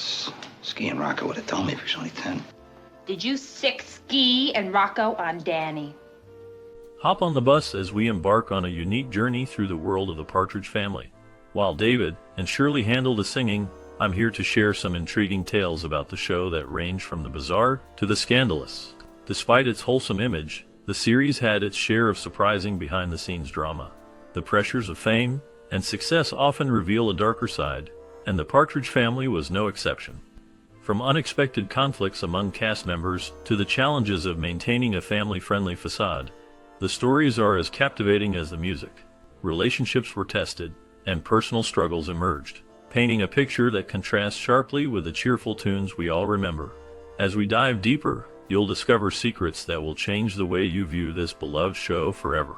Yes. Ski and Rocco would have told me if he was only 10. Did you sick Ski and Rocco on Danny? Hop on the bus as we embark on a unique journey through the world of the Partridge Family. While David and Shirley handle the singing, I'm here to share some intriguing tales about the show that range from the bizarre to the scandalous. Despite its wholesome image, the series had its share of surprising behind-the-scenes drama. The pressures of fame and success often reveal a darker side, and the Partridge Family was no exception. From unexpected conflicts among cast members to the challenges of maintaining a family-friendly facade, the stories are as captivating as the music. Relationships were tested, and personal struggles emerged, painting a picture that contrasts sharply with the cheerful tunes we all remember. As we dive deeper, you'll discover secrets that will change the way you view this beloved show forever.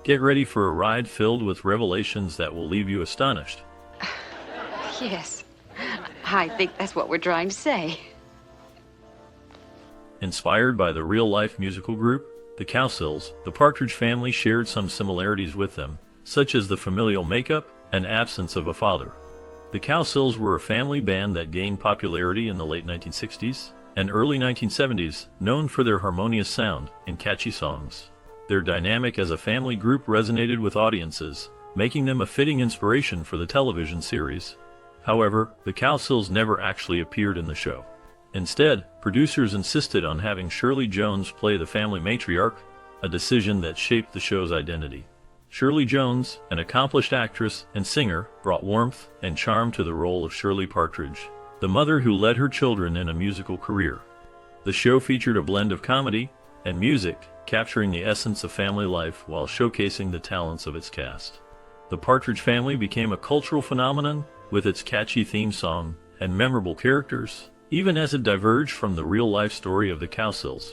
Get ready for a ride filled with revelations that will leave you astonished. Yes, I think that's what we're trying to say. Inspired by the real-life musical group, the Cowsills, the Partridge Family shared some similarities with them, such as the familial makeup and absence of a father. The Cowsills were a family band that gained popularity in the late 1960s and early 1970s, known for their harmonious sound and catchy songs. Their dynamic as a family group resonated with audiences, making them a fitting inspiration for the television series. However, the Cowsills never actually appeared in the show. Instead, producers insisted on having Shirley Jones play the family matriarch, a decision that shaped the show's identity. Shirley Jones, an accomplished actress and singer, brought warmth and charm to the role of Shirley Partridge, the mother who led her children in a musical career. The show featured a blend of comedy and music, capturing the essence of family life while showcasing the talents of its cast. The Partridge Family became a cultural phenomenon with its catchy theme song and memorable characters, even as it diverged from the real-life story of the Cowsills.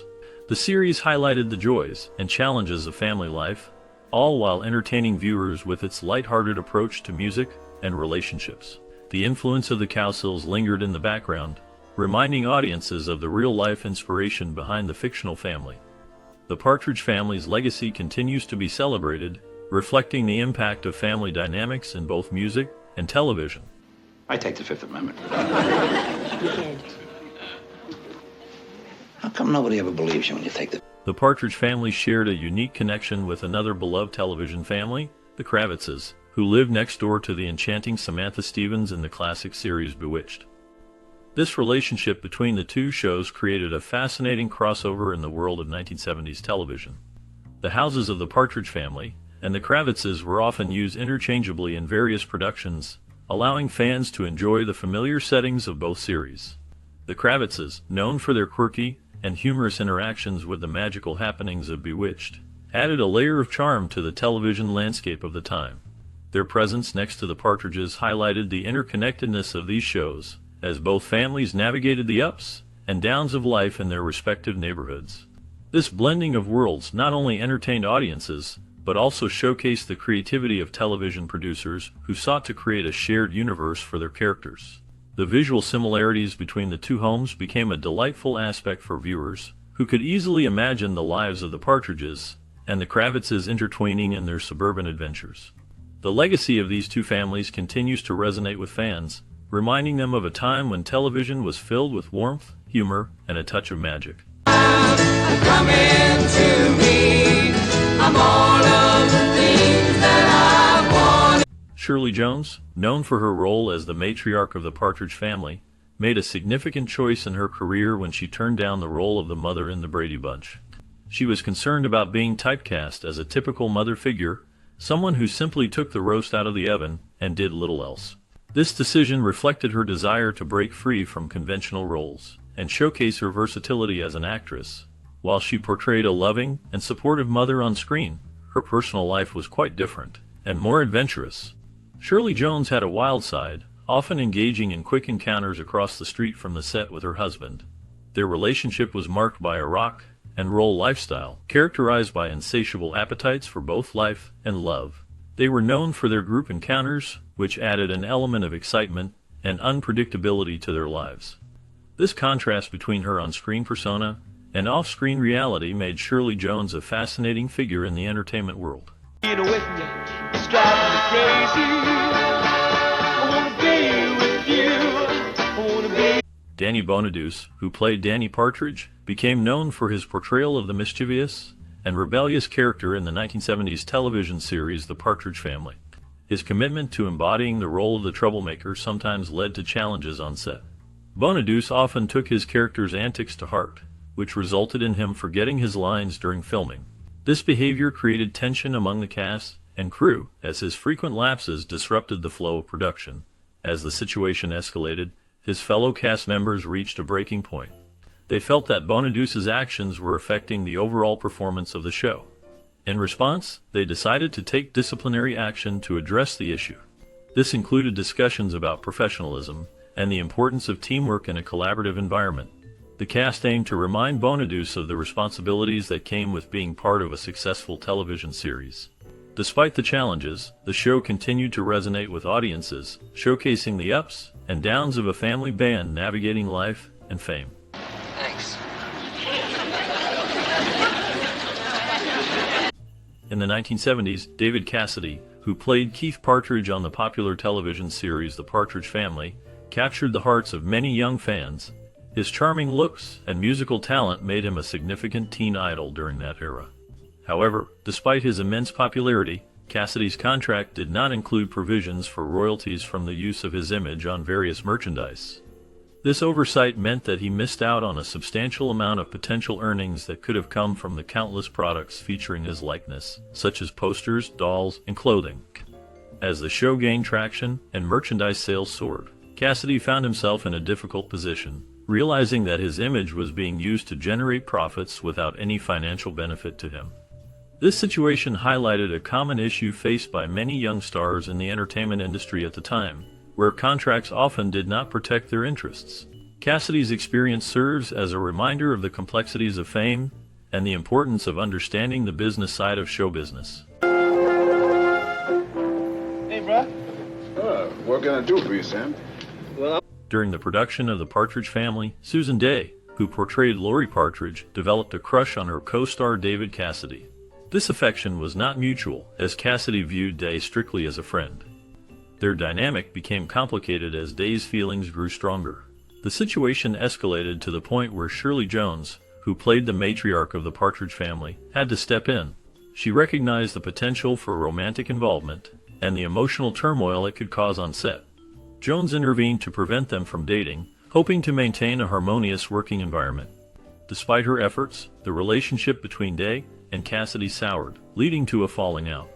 The series highlighted the joys and challenges of family life, all while entertaining viewers with its lighthearted approach to music and relationships. The influence of the Cowsills lingered in the background, reminding audiences of the real-life inspiration behind the fictional family. The Partridge Family's legacy continues to be celebrated, reflecting the impact of family dynamics in both music and television. I take the Fifth Amendment. How come nobody ever believes you when you take the... The Partridge Family shared a unique connection with another beloved television family, the Kravitzes, who lived next door to the enchanting Samantha Stevens in the classic series Bewitched. This relationship between the two shows created a fascinating crossover in the world of 1970s television. The houses of the Partridge Family and the Kravitzes were often used interchangeably in various productions, allowing fans to enjoy the familiar settings of both series. The Kravitzes, known for their quirky and humorous interactions with the magical happenings of Bewitched, added a layer of charm to the television landscape of the time. Their presence next to the Partridges highlighted the interconnectedness of these shows, as both families navigated the ups and downs of life in their respective neighborhoods. This blending of worlds not only entertained audiences, but also showcased the creativity of television producers who sought to create a shared universe for their characters. The visual similarities between the two homes became a delightful aspect for viewers, who could easily imagine the lives of the Partridges and the Kravitzes intertwining in their suburban adventures. The legacy of these two families continues to resonate with fans, reminding them of a time when television was filled with warmth, humor, and a touch of magic. Come into me, I'm all of the things that I want. Shirley Jones, known for her role as the matriarch of the Partridge Family, made a significant choice in her career when she turned down the role of the mother in the Brady Bunch. She was concerned about being typecast as a typical mother figure, someone who simply took the roast out of the oven and did little else. This decision reflected her desire to break free from conventional roles and showcase her versatility as an actress. While she portrayed a loving and supportive mother on screen, her personal life was quite different and more adventurous. Shirley Jones had a wild side, often engaging in quick encounters across the street from the set with her husband. Their relationship was marked by a rock and roll lifestyle, characterized by insatiable appetites for both life and love. They were known for their group encounters, which added an element of excitement and unpredictability to their lives. This contrast between her on-screen persona and off-screen reality made Shirley Jones a fascinating figure in the entertainment world. With me, it's driving me crazy. I wanna be with you. I wanna be Danny Bonaduce, who played Danny Partridge, became known for his portrayal of the mischievous and rebellious character in the 1970s television series The Partridge Family. His commitment to embodying the role of the troublemaker sometimes led to challenges on set. Bonaduce often took his character's antics to heart, which resulted in him forgetting his lines during filming. This behavior created tension among the cast and crew, as his frequent lapses disrupted the flow of production. As the situation escalated, his fellow cast members reached a breaking point. They felt that Bonaduce's actions were affecting the overall performance of the show. In response, they decided to take disciplinary action to address the issue. This included discussions about professionalism and the importance of teamwork in a collaborative environment. The cast aimed to remind Bonaduce of the responsibilities that came with being part of a successful television series. Despite the challenges, the show continued to resonate with audiences, showcasing the ups and downs of a family band navigating life and fame. Thanks. In the 1970s, David Cassidy, who played Keith Partridge on the popular television series The Partridge Family, captured the hearts of many young fans. His charming looks and musical talent made him a significant teen idol during that era. However, despite his immense popularity, Cassidy's contract did not include provisions for royalties from the use of his image on various merchandise. This oversight meant that he missed out on a substantial amount of potential earnings that could have come from the countless products featuring his likeness, such as posters, dolls, and clothing. As the show gained traction and merchandise sales soared, Cassidy found himself in a difficult position, realizing that his image was being used to generate profits without any financial benefit to him. This situation highlighted a common issue faced by many young stars in the entertainment industry at the time, where contracts often did not protect their interests. Cassidy's experience serves as a reminder of the complexities of fame and the importance of understanding the business side of show business. Hey, bro. What can I do for you, Sam? During the production of The Partridge Family, Susan Day, who portrayed Lori Partridge, developed a crush on her co-star David Cassidy. This affection was not mutual, as Cassidy viewed Day strictly as a friend. Their dynamic became complicated as Day's feelings grew stronger. The situation escalated to the point where Shirley Jones, who played the matriarch of the Partridge Family, had to step in. She recognized the potential for romantic involvement and the emotional turmoil it could cause on set. Jones intervened to prevent them from dating, hoping to maintain a harmonious working environment. Despite her efforts, the relationship between Day and Cassidy soured, leading to a falling out.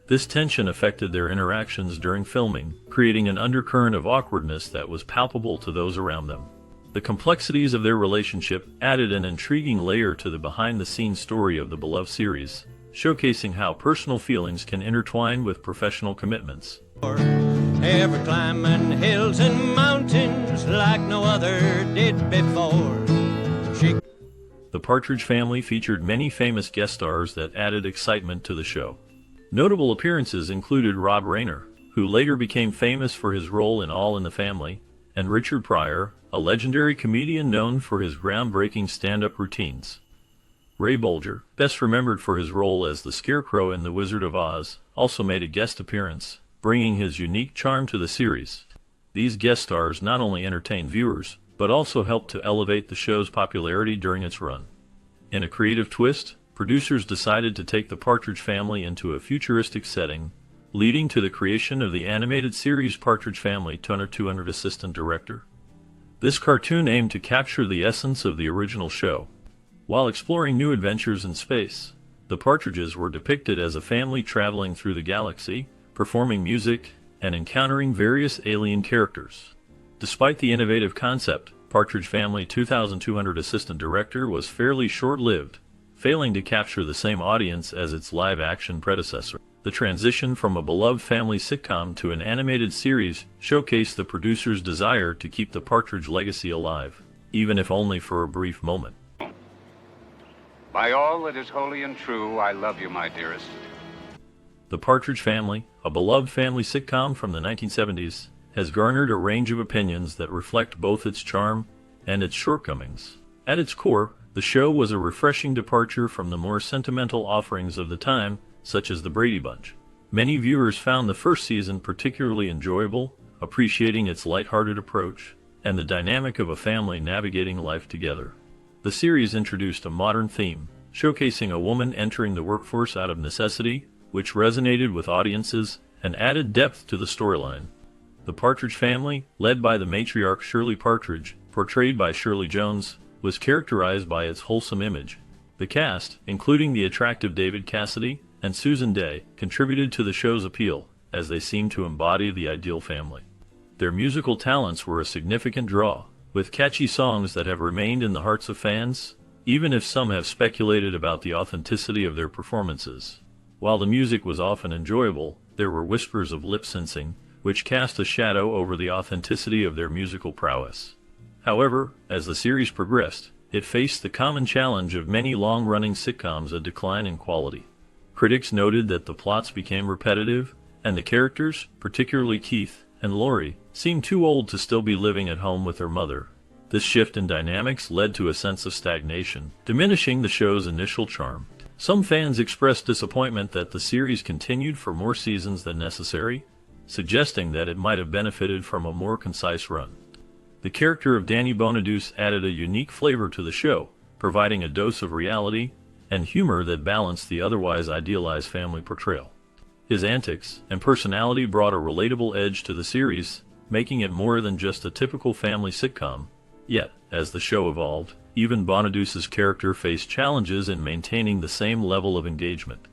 This tension affected their interactions during filming, creating an undercurrent of awkwardness that was palpable to those around them. The complexities of their relationship added an intriguing layer to the behind-the-scenes story of the beloved series, showcasing how personal feelings can intertwine with professional commitments. Ever climbing hills and mountains like no other did before. The Partridge Family featured many famous guest stars that added excitement to the show. Notable appearances included Rob Reiner, who later became famous for his role in All in the Family, and Richard Pryor, a legendary comedian known for his groundbreaking stand-up routines. Ray Bolger, best remembered for his role as the Scarecrow in The Wizard of Oz, also made a guest appearance, bringing his unique charm to the series. These guest stars not only entertained viewers, but also helped to elevate the show's popularity during its run. In a creative twist, producers decided to take the Partridge Family into a futuristic setting, leading to the creation of the animated series Partridge Family 200 Assistant Director. This cartoon aimed to capture the essence of the original show. While exploring new adventures in space, the Partridges were depicted as a family traveling through the galaxy, performing music, and encountering various alien characters. Despite the innovative concept, Partridge Family 2200 Assistant Director was fairly short-lived, failing to capture the same audience as its live-action predecessor. The transition from a beloved family sitcom to an animated series showcased the producer's desire to keep the Partridge legacy alive, even if only for a brief moment. By all that is holy and true, I love you, my dearest. The Partridge Family, a beloved family sitcom from the 1970s, has garnered a range of opinions that reflect both its charm and its shortcomings. At its core, the show was a refreshing departure from the more sentimental offerings of the time, such as The Brady Bunch. Many viewers found the first season particularly enjoyable, appreciating its lighthearted approach and the dynamic of a family navigating life together. The series introduced a modern theme, showcasing a woman entering the workforce out of necessity, which resonated with audiences and added depth to the storyline. The Partridge Family, led by the matriarch Shirley Partridge, portrayed by Shirley Jones, was characterized by its wholesome image. The cast, including the attractive David Cassidy and Susan Day, contributed to the show's appeal, as they seemed to embody the ideal family. Their musical talents were a significant draw, with catchy songs that have remained in the hearts of fans, even if some have speculated about the authenticity of their performances. While the music was often enjoyable, there were whispers of lip-syncing, which cast a shadow over the authenticity of their musical prowess. However, as the series progressed, it faced the common challenge of many long-running sitcoms: a decline in quality. Critics noted that the plots became repetitive, and the characters, particularly Keith and Laurie, seemed too old to still be living at home with their mother. This shift in dynamics led to a sense of stagnation, diminishing the show's initial charm. Some fans expressed disappointment that the series continued for more seasons than necessary, suggesting that it might have benefited from a more concise run. The character of Danny Bonaduce added a unique flavor to the show, providing a dose of reality and humor that balanced the otherwise idealized family portrayal. His antics and personality brought a relatable edge to the series, making it more than just a typical family sitcom. Yet, as the show evolved, even Bonaduce's character faced challenges in maintaining the same level of engagement.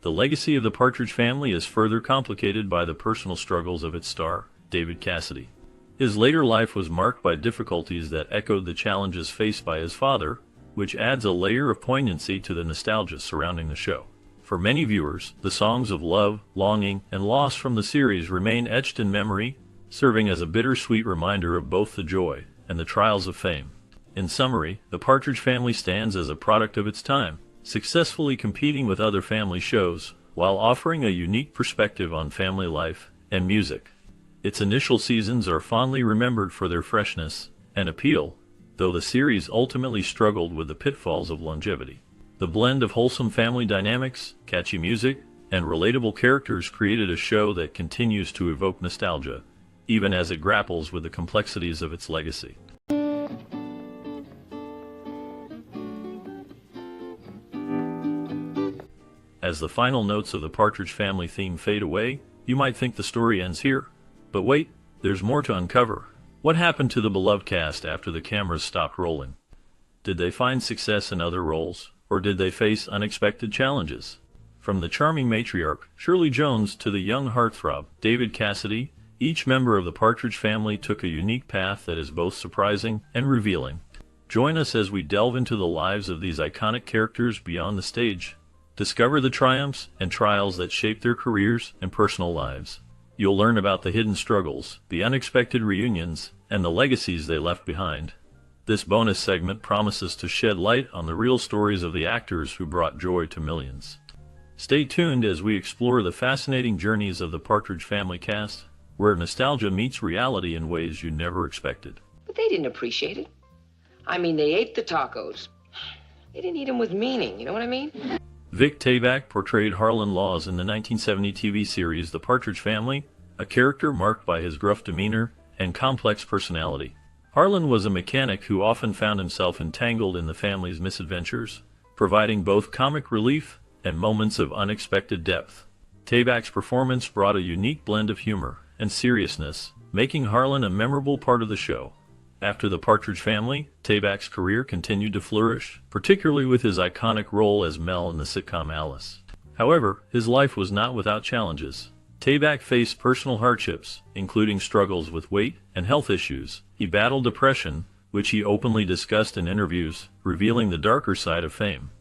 The legacy of the Partridge Family is further complicated by the personal struggles of its star, David Cassidy. His later life was marked by difficulties that echoed the challenges faced by his father, which adds a layer of poignancy to the nostalgia surrounding the show. For many viewers, the songs of love, longing, and loss from the series remain etched in memory, serving as a bittersweet reminder of both the joy and the trials of fame. In summary, The Partridge Family stands as a product of its time, successfully competing with other family shows, while offering a unique perspective on family life and music. Its initial seasons are fondly remembered for their freshness and appeal, though the series ultimately struggled with the pitfalls of longevity. The blend of wholesome family dynamics, catchy music, and relatable characters created a show that continues to evoke nostalgia, even as it grapples with the complexities of its legacy. As the final notes of the Partridge Family theme fade away, you might think the story ends here. But wait, there's more to uncover. What happened to the beloved cast after the cameras stopped rolling? Did they find success in other roles, or did they face unexpected challenges? From the charming matriarch, Shirley Jones, to the young heartthrob, David Cassidy, each member of the Partridge Family took a unique path that is both surprising and revealing. Join us as we delve into the lives of these iconic characters beyond the stage. Discover the triumphs and trials that shaped their careers and personal lives. You'll learn about the hidden struggles, the unexpected reunions, and the legacies they left behind. This bonus segment promises to shed light on the real stories of the actors who brought joy to millions. Stay tuned as we explore the fascinating journeys of the Partridge Family cast, where nostalgia meets reality in ways you never expected. But they didn't appreciate it. I mean, they ate the tacos. They didn't eat them with meaning, you know what I mean? Vic Tayback portrayed Harlan Laws in the 1970 TV series The Partridge Family, a character marked by his gruff demeanor and complex personality. Harlan was a mechanic who often found himself entangled in the family's misadventures, providing both comic relief and moments of unexpected depth. Tayback's performance brought a unique blend of humor and seriousness, making Harlan a memorable part of the show. After The Partridge Family, Tayback's career continued to flourish, particularly with his iconic role as Mel in the sitcom Alice. However, his life was not without challenges. Tayback faced personal hardships, including struggles with weight and health issues. He battled depression, which he openly discussed in interviews, revealing the darker side of fame.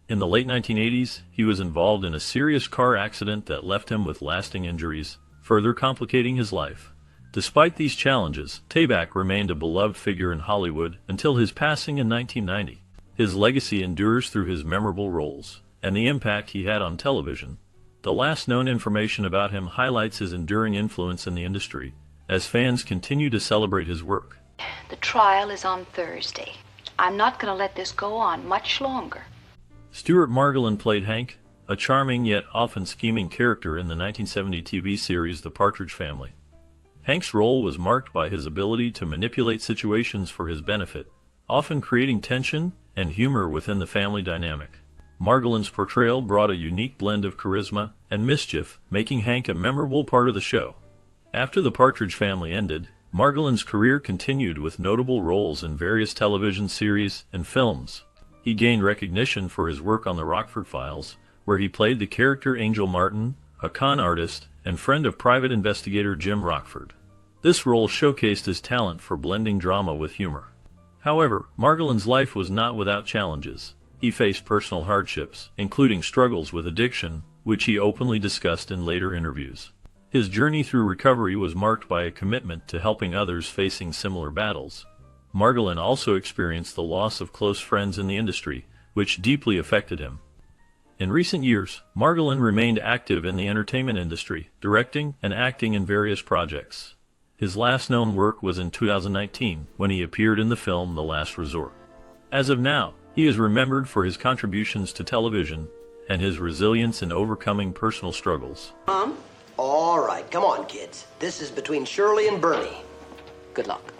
In the late 1980s, he was involved in a serious car accident that left him with lasting injuries, further complicating his life. Despite these challenges, Tayback remained a beloved figure in Hollywood until his passing in 1990. His legacy endures through his memorable roles and the impact he had on television. The last known information about him highlights his enduring influence in the industry, as fans continue to celebrate his work. The trial is on Thursday. I'm not going to let this go on much longer. Stuart Margolin played Hank, a charming yet often scheming character in the 1970 TV series The Partridge Family. Hank's role was marked by his ability to manipulate situations for his benefit, often creating tension and humor within the family dynamic. Margolin's portrayal brought a unique blend of charisma and mischief, making Hank a memorable part of the show. After the Partridge Family ended, Margolin's career continued with notable roles in various television series and films. He gained recognition for his work on The Rockford Files, where he played the character Angel Martin, a con artist and friend of private investigator Jim Rockford. This role showcased his talent for blending drama with humor. However, Margolin's life was not without challenges. He faced personal hardships, including struggles with addiction, which he openly discussed in later interviews. His journey through recovery was marked by a commitment to helping others facing similar battles. Margolin also experienced the loss of close friends in the industry, which deeply affected him. In recent years, Margolin remained active in the entertainment industry, directing and acting in various projects. His last known work was in 2019, when he appeared in the film The Last Resort. As of now, he is remembered for his contributions to television and his resilience in overcoming personal struggles. Mom? All right, come on, kids. This is between Shirley and Bernie. Good luck.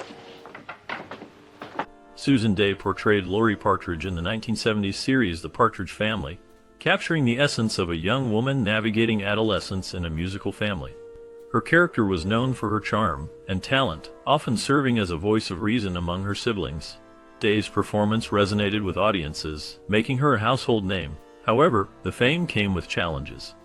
Susan Dey portrayed Laurie Partridge in the 1970s series The Partridge Family, capturing the essence of a young woman navigating adolescence in a musical family. Her character was known for her charm and talent, often serving as a voice of reason among her siblings. Dey's performance resonated with audiences, making her a household name. However, the fame came with challenges.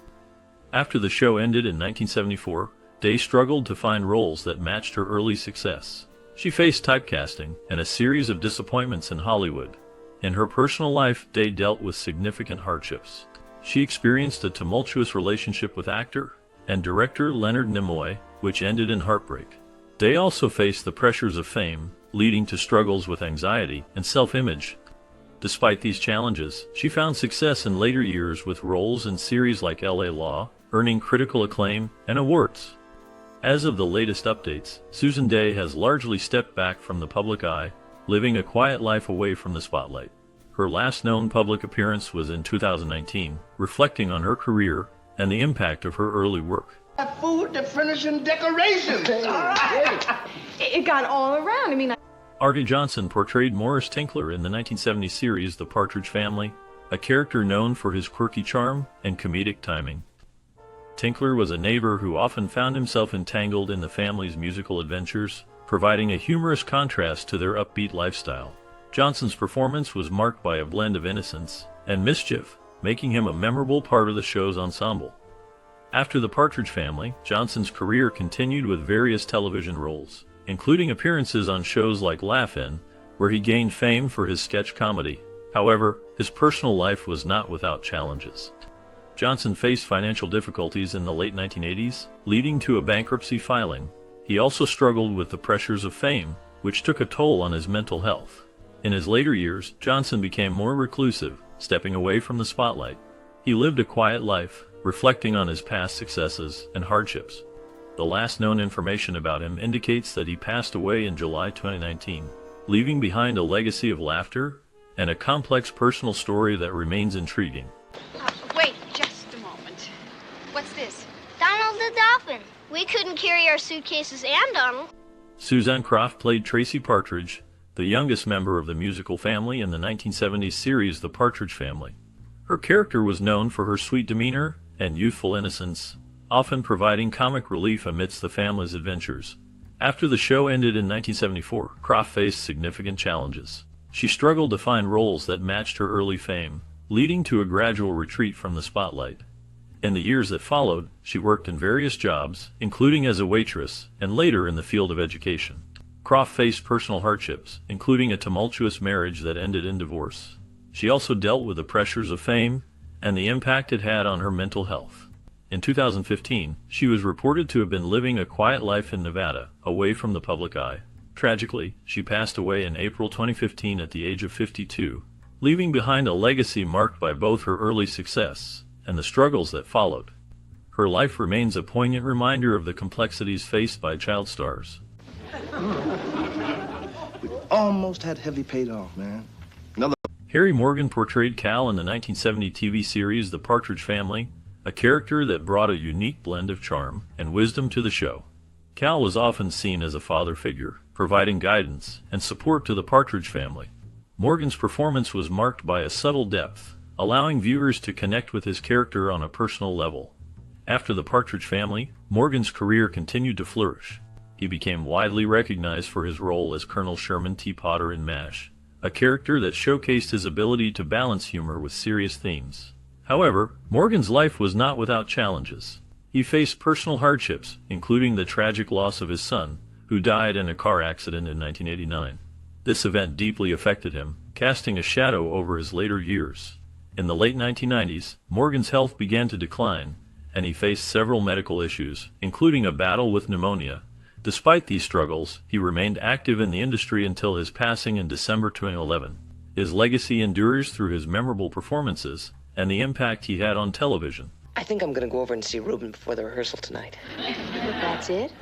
After the show ended in 1974, Dey struggled to find roles that matched her early success. She faced typecasting and a series of disappointments in Hollywood. In her personal life, Dey dealt with significant hardships. She experienced a tumultuous relationship with actor and director Leonard Nimoy, which ended in heartbreak. Dey also faced the pressures of fame, leading to struggles with anxiety and self-image. Despite these challenges, she found success in later years with roles in series like L.A. Law, earning critical acclaim and awards. As of the latest updates, Susan Dey has largely stepped back from the public eye, living a quiet life away from the spotlight. Her last known public appearance was in 2019, reflecting on her career and the impact of her early work. Food to finishing decorations. It got all around. Arte Johnson portrayed Morris Tinkler in the 1970 series The Partridge Family, a character known for his quirky charm and comedic timing. Tinkler was a neighbor who often found himself entangled in the family's musical adventures, providing a humorous contrast to their upbeat lifestyle. Johnson's performance was marked by a blend of innocence and mischief, making him a memorable part of the show's ensemble. After The Partridge Family, Johnson's career continued with various television roles, including appearances on shows like Laugh-In, where he gained fame for his sketch comedy. However, his personal life was not without challenges. Johnson faced financial difficulties in the late 1980s, leading to a bankruptcy filing. He also struggled with the pressures of fame, which took a toll on his mental health. In his later years, Johnson became more reclusive, stepping away from the spotlight. He lived a quiet life, reflecting on his past successes and hardships. The last known information about him indicates that he passed away in July 2019, leaving behind a legacy of laughter and a complex personal story that remains intriguing. Wait just a moment. What's this? Donald the Dolphin. We couldn't carry our suitcases and Donald. Suzanne Croft played Tracy Partridge, the youngest member of the musical family in the 1970s series The Partridge Family. Her character was known for her sweet demeanor and youthful innocence, often providing comic relief amidst the family's adventures. After the show ended in 1974, Croft faced significant challenges. She struggled to find roles that matched her early fame, leading to a gradual retreat from the spotlight. In the years that followed, she worked in various jobs, including as a waitress and later in the field of education. Croft faced personal hardships, including a tumultuous marriage that ended in divorce. She also dealt with the pressures of fame and the impact it had on her mental health. In 2015, she was reported to have been living a quiet life in Nevada, away from the public eye. Tragically, she passed away in April 2015 at the age of 52, leaving behind a legacy marked by both her early success and the struggles that followed. Her life remains a poignant reminder of the complexities faced by child stars. We almost had Heavy paid off, man. Harry Morgan portrayed Cal in the 1970 TV series The Partridge Family, a character that brought a unique blend of charm and wisdom to the show. Cal was often seen as a father figure, providing guidance and support to the Partridge family. Morgan's performance was marked by a subtle depth, allowing viewers to connect with his character on a personal level. After the Partridge family, Morgan's career continued to flourish. He became widely recognized for his role as Colonel Sherman T. Potter in MASH, a character that showcased his ability to balance humor with serious themes. However, Morgan's life was not without challenges. He faced personal hardships, including the tragic loss of his son, who died in a car accident in 1989. This event deeply affected him, casting a shadow over his later years. In the late 1990s, Morgan's health began to decline, and he faced several medical issues, including a battle with pneumonia. Despite these struggles, he remained active in the industry until his passing in December 2011. His legacy endures through his memorable performances and the impact he had on television. I think I'm gonna go over and see Ruben before the rehearsal tonight. That's it?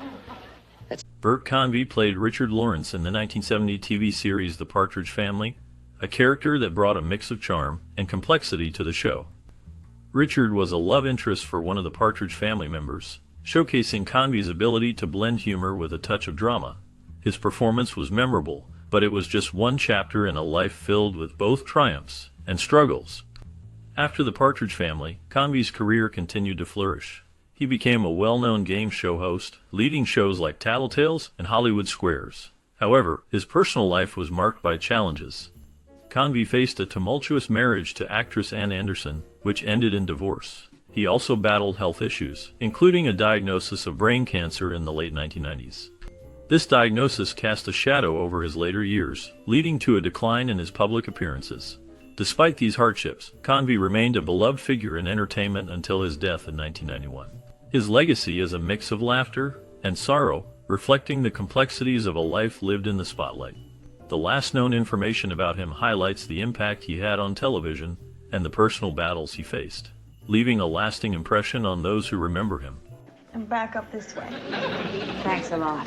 Bert Convy played Richard Lawrence in the 1970 TV series The Partridge Family, a character that brought a mix of charm and complexity to the show. Richard was a love interest for one of the Partridge family members, showcasing Convy's ability to blend humor with a touch of drama. His performance was memorable, but it was just one chapter in a life filled with both triumphs and struggles. After the Partridge family, Convy's career continued to flourish. He became a well-known game show host, leading shows like Tattletales and Hollywood Squares. However, his personal life was marked by challenges. Convy faced a tumultuous marriage to actress Ann Anderson, which ended in divorce. He also battled health issues, including a diagnosis of brain cancer in the late 1990s. This diagnosis cast a shadow over his later years, leading to a decline in his public appearances. Despite these hardships, Convy remained a beloved figure in entertainment until his death in 1991. His legacy is a mix of laughter and sorrow, reflecting the complexities of a life lived in the spotlight. The last known information about him highlights the impact he had on television and the personal battles he faced, leaving a lasting impression on those who remember him. And back up this way. Thanks a lot.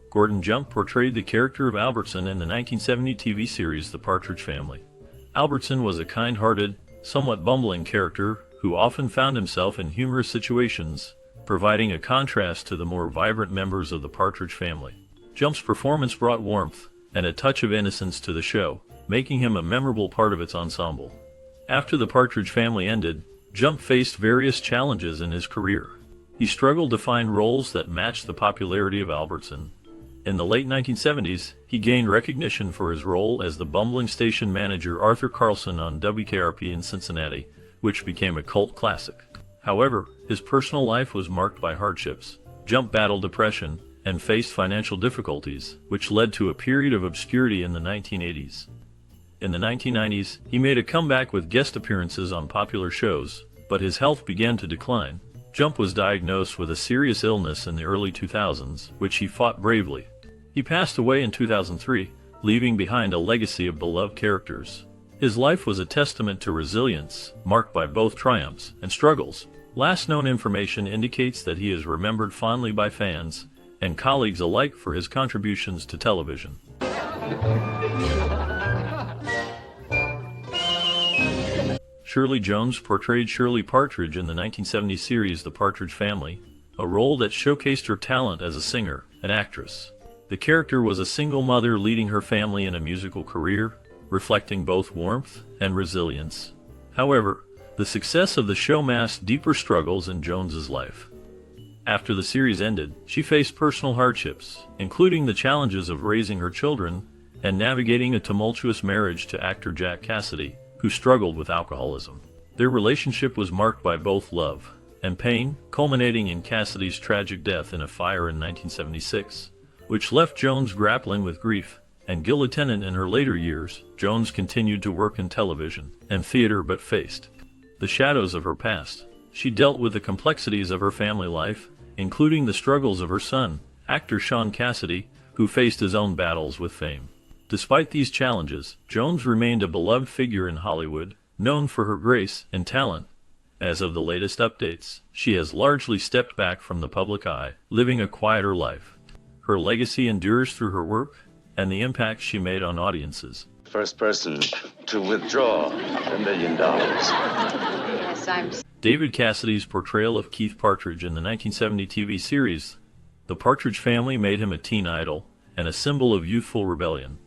Gordon Jump portrayed the character of Albertson in the 1970 TV series The Partridge Family. Albertson was a kind-hearted, somewhat bumbling character who often found himself in humorous situations, providing a contrast to the more vibrant members of the Partridge family. Jump's performance brought warmth and a touch of innocence to the show, making him a memorable part of its ensemble. After the Partridge family ended, Jump faced various challenges in his career. He struggled to find roles that matched the popularity of Albertson. In the late 1970s, he gained recognition for his role as the bumbling station manager Arthur Carlson on WKRP in Cincinnati, which became a cult classic. However, his personal life was marked by hardships. Jump battled depression and faced financial difficulties, which led to a period of obscurity in the 1980s. In the 1990s, he made a comeback with guest appearances on popular shows, but his health began to decline. Jump was diagnosed with a serious illness in the early 2000s, which he fought bravely. He passed away in 2003, leaving behind a legacy of beloved characters. His life was a testament to resilience, marked by both triumphs and struggles. Last known information indicates that he is remembered fondly by fans and colleagues alike for his contributions to television. Shirley Jones portrayed Shirley Partridge in the 1970 series The Partridge Family, a role that showcased her talent as a singer and actress. The character was a single mother leading her family in a musical career, reflecting both warmth and resilience. However, the success of the show masked deeper struggles in Jones's life. After the series ended, she faced personal hardships, including the challenges of raising her children and navigating a tumultuous marriage to actor Jack Cassidy, who struggled with alcoholism. Their relationship was marked by both love and pain, culminating in Cassidy's tragic death in a fire in 1976, which left Jones grappling with grief and guilt. In her later years, Jones continued to work in television and theater but faced the shadows of her past. She dealt with the complexities of her family life, including the struggles of her son, actor Sean Cassidy, who faced his own battles with fame. Despite these challenges, Jones remained a beloved figure in Hollywood, known for her grace and talent. As of the latest updates, she has largely stepped back from the public eye, living a quieter life. Her legacy endures through her work and the impact she made on audiences. First person to withdraw $1 million. Yes, I'm David Cassidy's portrayal of Keith Partridge in the 1970 TV series The Partridge Family made him a teen idol and a symbol of youthful rebellion.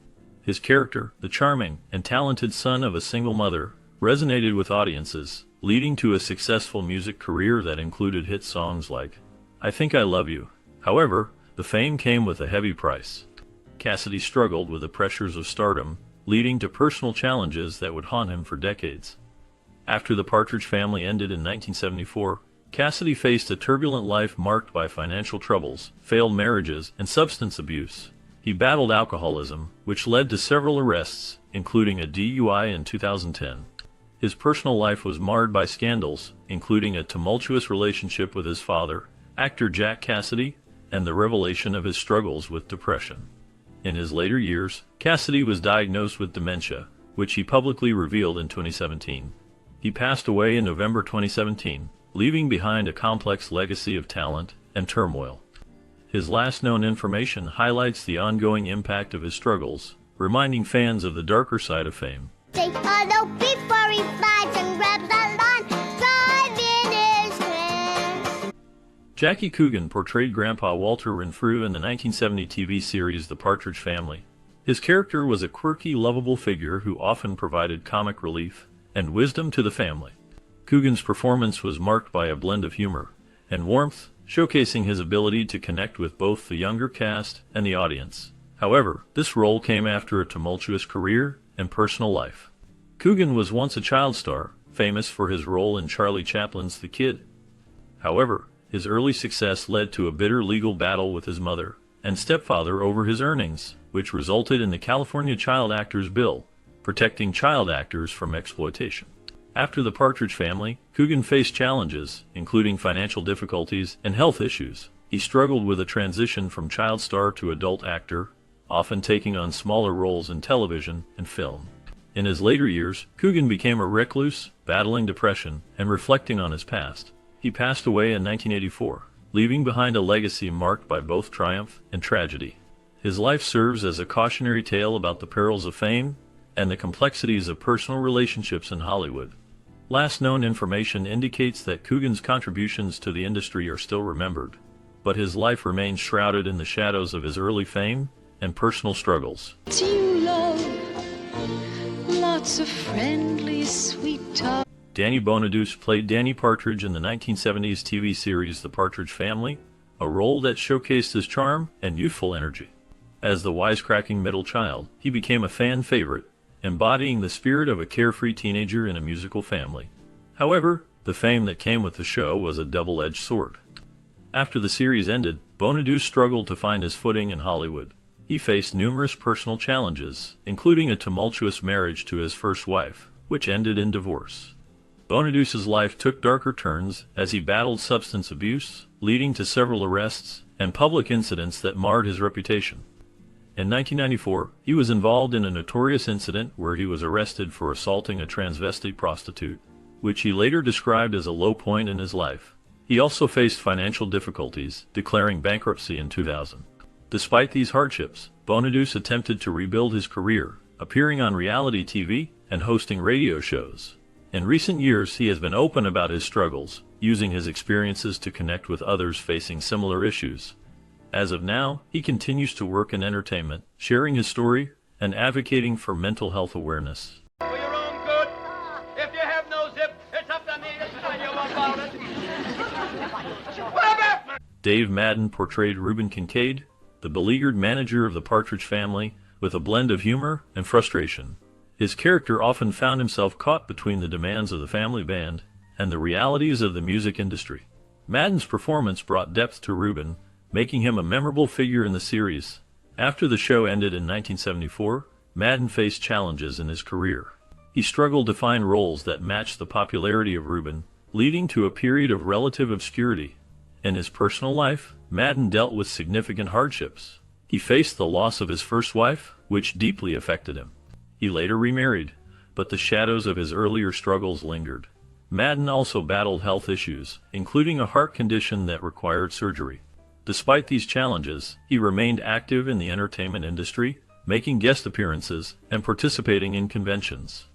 His character, the charming and talented son of a single mother, resonated with audiences, leading to a successful music career that included hit songs like I Think I Love You. However, the fame came with a heavy price. Cassidy struggled with the pressures of stardom, leading to personal challenges that would haunt him for decades. After The Partridge Family ended in 1974, Cassidy faced a turbulent life marked by financial troubles, failed marriages, and substance abuse. He battled alcoholism, which led to several arrests, including a DUI in 2010. His personal life was marred by scandals, including a tumultuous relationship with his father, actor Jack Cassidy, and the revelation of his struggles with depression. In his later years, Cassidy was diagnosed with dementia, which he publicly revealed in 2017. He passed away in November 2017, leaving behind a complex legacy of talent and turmoil. His last known information highlights the ongoing impact of his struggles, reminding fans of the darker side of fame. Take a look before he flies and grabs the line, driving his friends. Jackie Coogan portrayed Grandpa Walter Renfrew in the 1970 TV series The Partridge Family. His character was a quirky, lovable figure who often provided comic relief and wisdom to the family. Coogan's performance was marked by a blend of humor and warmth, showcasing his ability to connect with both the younger cast and the audience. However, this role came after a tumultuous career and personal life. Coogan was once a child star, famous for his role in Charlie Chaplin's The Kid. However, his early success led to a bitter legal battle with his mother and stepfather over his earnings, which resulted in the California Child Actors Bill, protecting child actors from exploitation. After The Partridge Family, Coogan faced challenges, including financial difficulties and health issues. He struggled with a transition from child star to adult actor, often taking on smaller roles in television and film. In his later years, Coogan became a recluse, battling depression and reflecting on his past. He passed away in 1984, leaving behind a legacy marked by both triumph and tragedy. His life serves as a cautionary tale about the perils of fame and the complexities of personal relationships in Hollywood. Last known information indicates that Coogan's contributions to the industry are still remembered, but his life remains shrouded in the shadows of his early fame and personal struggles. You love lots of friendly, sweet talk. Danny Bonaduce played Danny Partridge in the 1970s TV series The Partridge Family, a role that showcased his charm and youthful energy. As the wisecracking middle child, he became a fan favorite, embodying the spirit of a carefree teenager in a musical family. However, the fame that came with the show was a double-edged sword. After the series ended, Bonaduce struggled to find his footing in Hollywood. He faced numerous personal challenges, including a tumultuous marriage to his first wife, which ended in divorce. Bonaduce's life took darker turns as he battled substance abuse, leading to several arrests and public incidents that marred his reputation. In 1994, he was involved in a notorious incident where he was arrested for assaulting a transvestite prostitute, which he later described as a low point in his life. He also faced financial difficulties, declaring bankruptcy in 2000. Despite these hardships, Bonaduce attempted to rebuild his career, appearing on reality TV and hosting radio shows. In recent years, he has been open about his struggles, using his experiences to connect with others facing similar issues. As of now, he continues to work in entertainment, sharing his story and advocating for mental health awareness. For your own good. If you have no zip, it's up to me to tell you about it. Dave Madden portrayed Reuben Kincaid, the beleaguered manager of the Partridge Family, with a blend of humor and frustration. His character often found himself caught between the demands of the family band and the realities of the music industry. Madden's performance brought depth to Reuben, making him a memorable figure in the series. After the show ended in 1974, Madden faced challenges in his career. He struggled to find roles that matched the popularity of Reuben, leading to a period of relative obscurity. In his personal life, Madden dealt with significant hardships. He faced the loss of his first wife, which deeply affected him. He later remarried, but the shadows of his earlier struggles lingered. Madden also battled health issues, including a heart condition that required surgery. Despite these challenges, he remained active in the entertainment industry, making guest appearances and participating in conventions.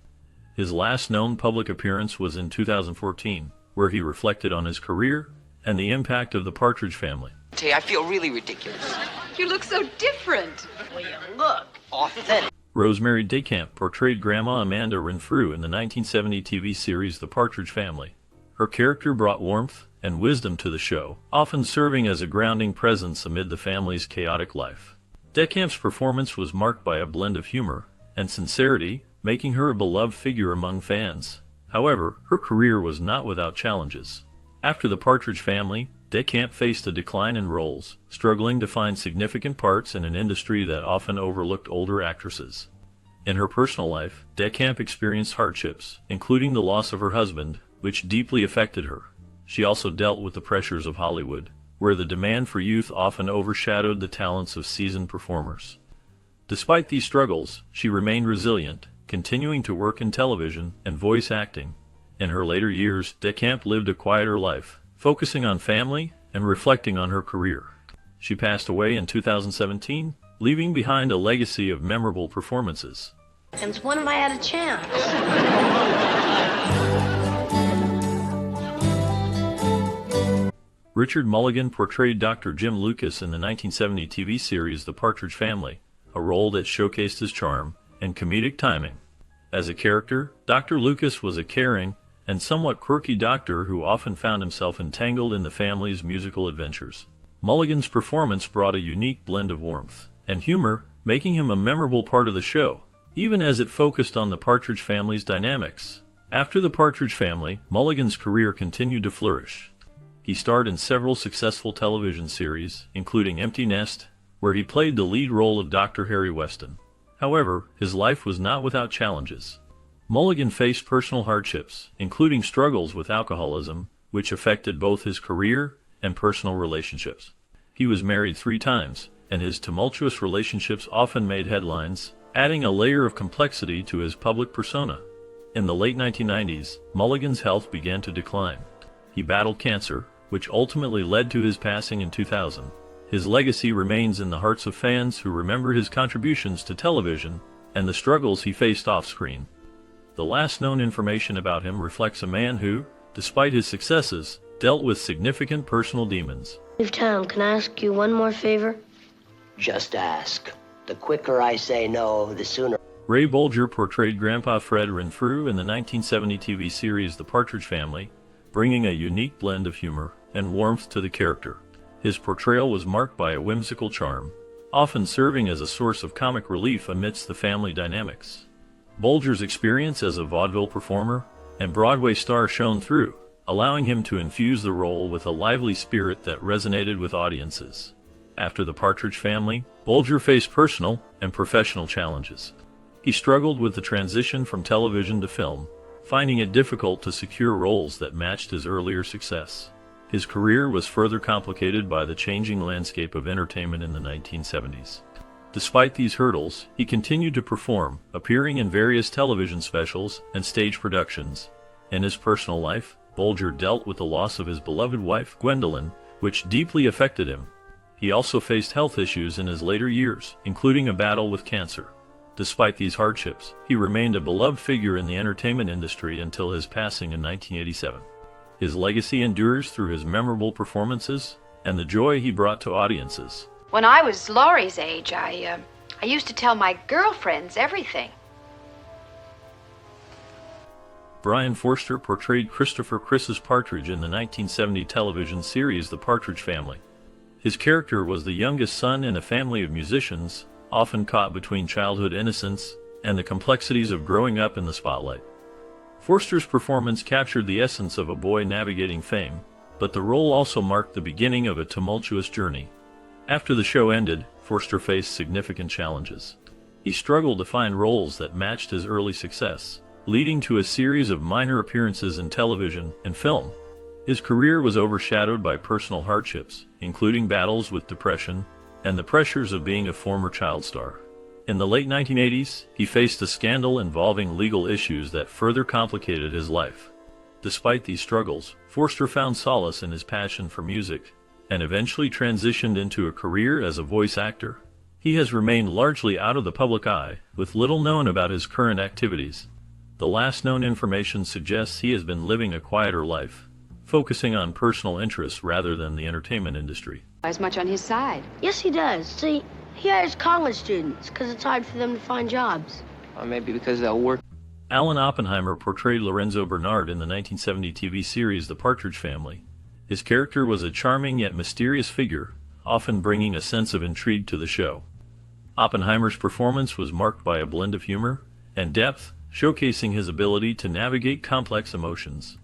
His last known public appearance was in 2014, where he reflected on his career and the impact of the Partridge Family. Hey, I feel really ridiculous. You look so different. Well, you look authentic. Rosemary DeCamp portrayed Grandma Amanda Renfrew in the 1970 TV series The Partridge Family. Her character brought warmth and wisdom to the show, often serving as a grounding presence amid the family's chaotic life. DeCamp's performance was marked by a blend of humor and sincerity, making her a beloved figure among fans. However, her career was not without challenges. After The Partridge Family, DeCamp faced a decline in roles, struggling to find significant parts in an industry that often overlooked older actresses. In her personal life, DeCamp experienced hardships, including the loss of her husband, which deeply affected her. She also dealt with the pressures of Hollywood, where the demand for youth often overshadowed the talents of seasoned performers. Despite these struggles, she remained resilient, continuing to work in television and voice acting. In her later years, DeCamp lived a quieter life, focusing on family and reflecting on her career. She passed away in 2017, leaving behind a legacy of memorable performances. And when am I at a chance? Richard Mulligan portrayed Dr. Jim Lucas in the 1970 TV series The Partridge Family, a role that showcased his charm and comedic timing. As a character, Dr. Lucas was a caring and somewhat quirky doctor who often found himself entangled in the family's musical adventures. Mulligan's performance brought a unique blend of warmth and humor, making him a memorable part of the show, even as it focused on the Partridge family's dynamics. After The Partridge Family, Mulligan's career continued to flourish. He starred in several successful television series, including Empty Nest, where he played the lead role of Dr. Harry Weston. However, his life was not without challenges. Mulligan faced personal hardships, including struggles with alcoholism, which affected both his career and personal relationships. He was married 3 times, and his tumultuous relationships often made headlines, adding a layer of complexity to his public persona. In the late 1990s, Mulligan's health began to decline. He battled cancer, which ultimately led to his passing in 2000. His legacy remains in the hearts of fans who remember his contributions to television and the struggles he faced off-screen. The last known information about him reflects a man who, despite his successes, dealt with significant personal demons. Leave town. Can I ask you one more favor? Just ask. The quicker I say no, the sooner. Ray Bolger portrayed Grandpa Fred Renfrew in the 1970 TV series The Partridge Family, bringing a unique blend of humor and warmth to the character. His portrayal was marked by a whimsical charm, often serving as a source of comic relief amidst the family dynamics. Bolger's experience as a vaudeville performer and Broadway star shone through, allowing him to infuse the role with a lively spirit that resonated with audiences. After The Partridge Family, Bolger faced personal and professional challenges. He struggled with the transition from television to film, finding it difficult to secure roles that matched his earlier success. His career was further complicated by the changing landscape of entertainment in the 1970s. Despite these hurdles, he continued to perform, appearing in various television specials and stage productions. In his personal life, Bolger dealt with the loss of his beloved wife, Gwendolyn, which deeply affected him. He also faced health issues in his later years, including a battle with cancer. Despite these hardships, he remained a beloved figure in the entertainment industry until his passing in 1987. His legacy endures through his memorable performances and the joy he brought to audiences. When I was Laurie's age, I used to tell my girlfriends everything. Brian Forster portrayed Christopher Chris's Partridge in the 1970 television series The Partridge Family. His character was the youngest son in a family of musicians, often caught between childhood innocence and the complexities of growing up in the spotlight. Forster's performance captured the essence of a boy navigating fame, but the role also marked the beginning of a tumultuous journey. After the show ended, Forster faced significant challenges. He struggled to find roles that matched his early success, leading to a series of minor appearances in television and film. His career was overshadowed by personal hardships, including battles with depression and the pressures of being a former child star. In the late 1980s, he faced a scandal involving legal issues that further complicated his life. Despite these struggles, Forster found solace in his passion for music and eventually transitioned into a career as a voice actor. He has remained largely out of the public eye, with little known about his current activities. The last known information suggests he has been living a quieter life, focusing on personal interests rather than the entertainment industry. As much on his side. Yes, he does. See, he hires college students because it's hard for them to find jobs. Or maybe because they'll work. Alan Oppenheimer portrayed Lorenzo Bernard in the 1970 TV series The Partridge Family. His character was a charming yet mysterious figure, often bringing a sense of intrigue to the show. Oppenheimer's performance was marked by a blend of humor and depth, showcasing his ability to navigate complex emotions.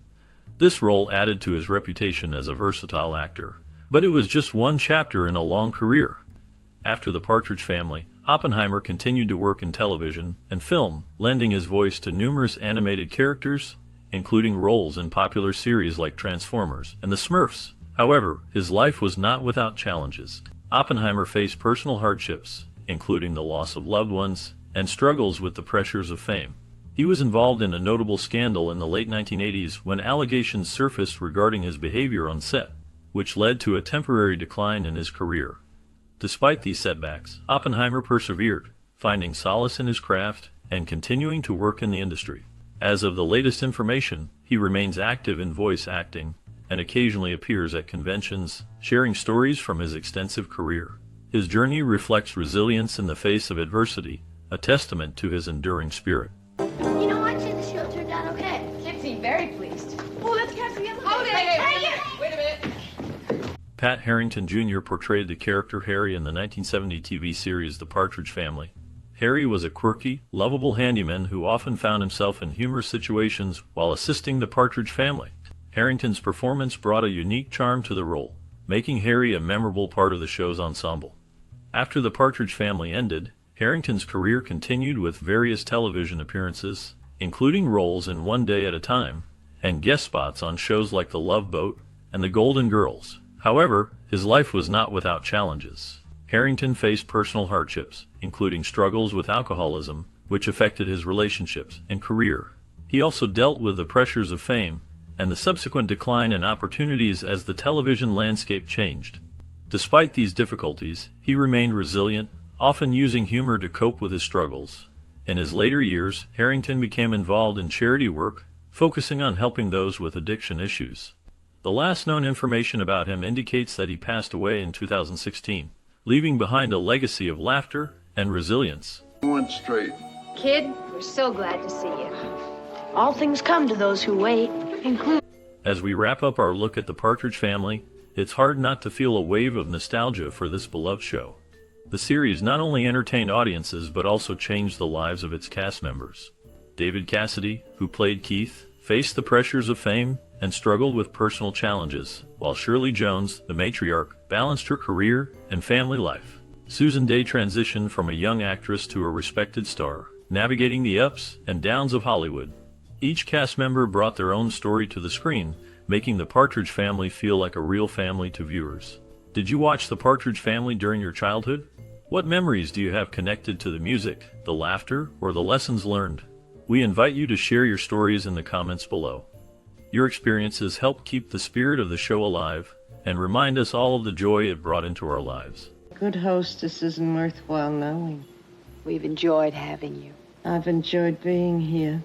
This role added to his reputation as a versatile actor, but it was just one chapter in a long career. After The Partridge Family, Oppenheimer continued to work in television and film, lending his voice to numerous animated characters, including roles in popular series like Transformers and The Smurfs. However, his life was not without challenges. Oppenheimer faced personal hardships, including the loss of loved ones, and struggles with the pressures of fame. He was involved in a notable scandal in the late 1980s when allegations surfaced regarding his behavior on set, which led to a temporary decline in his career. Despite these setbacks, Oppenheimer persevered, finding solace in his craft and continuing to work in the industry. As of the latest information, he remains active in voice acting and occasionally appears at conventions, sharing stories from his extensive career. His journey reflects resilience in the face of adversity, a testament to his enduring spirit. You know, I'd say the show turned out okay. Kids seem very pleased. Oh, let's catch the elevator. Hold it! Wait a minute. Pat Harrington Jr. portrayed the character Harry in the 1970 TV series The Partridge Family. Harry was a quirky, lovable handyman who often found himself in humorous situations while assisting the Partridge family. Harrington's performance brought a unique charm to the role, making Harry a memorable part of the show's ensemble. After The Partridge Family ended, Harrington's career continued with various television appearances, including roles in One Day at a Time, and guest spots on shows like The Love Boat and The Golden Girls. However, his life was not without challenges. Harrington faced personal hardships, including struggles with alcoholism, which affected his relationships and career. He also dealt with the pressures of fame and the subsequent decline in opportunities as the television landscape changed. Despite these difficulties, he remained resilient, often using humor to cope with his struggles. In his later years, Harrington became involved in charity work, focusing on helping those with addiction issues. The last known information about him indicates that he passed away in 2016, leaving behind a legacy of laughter and resilience. One straight. Kid, we're so glad to see you. All things come to those who wait, including... As we wrap up our look at The Partridge Family, it's hard not to feel a wave of nostalgia for this beloved show. The series not only entertained audiences but also changed the lives of its cast members. David Cassidy, who played Keith, faced the pressures of fame and struggled with personal challenges, while Shirley Jones, the matriarch, balanced her career and family life. Susan Dey transitioned from a young actress to a respected star, navigating the ups and downs of Hollywood. Each cast member brought their own story to the screen, making The Partridge Family feel like a real family to viewers. Did you watch The Partridge Family during your childhood? What memories do you have connected to the music, the laughter, or the lessons learned? We invite you to share your stories in the comments below. Your experiences help keep the spirit of the show alive and remind us all of the joy it brought into our lives. Good hostess isn't worthwhile knowing. We've enjoyed having you. I've enjoyed being here.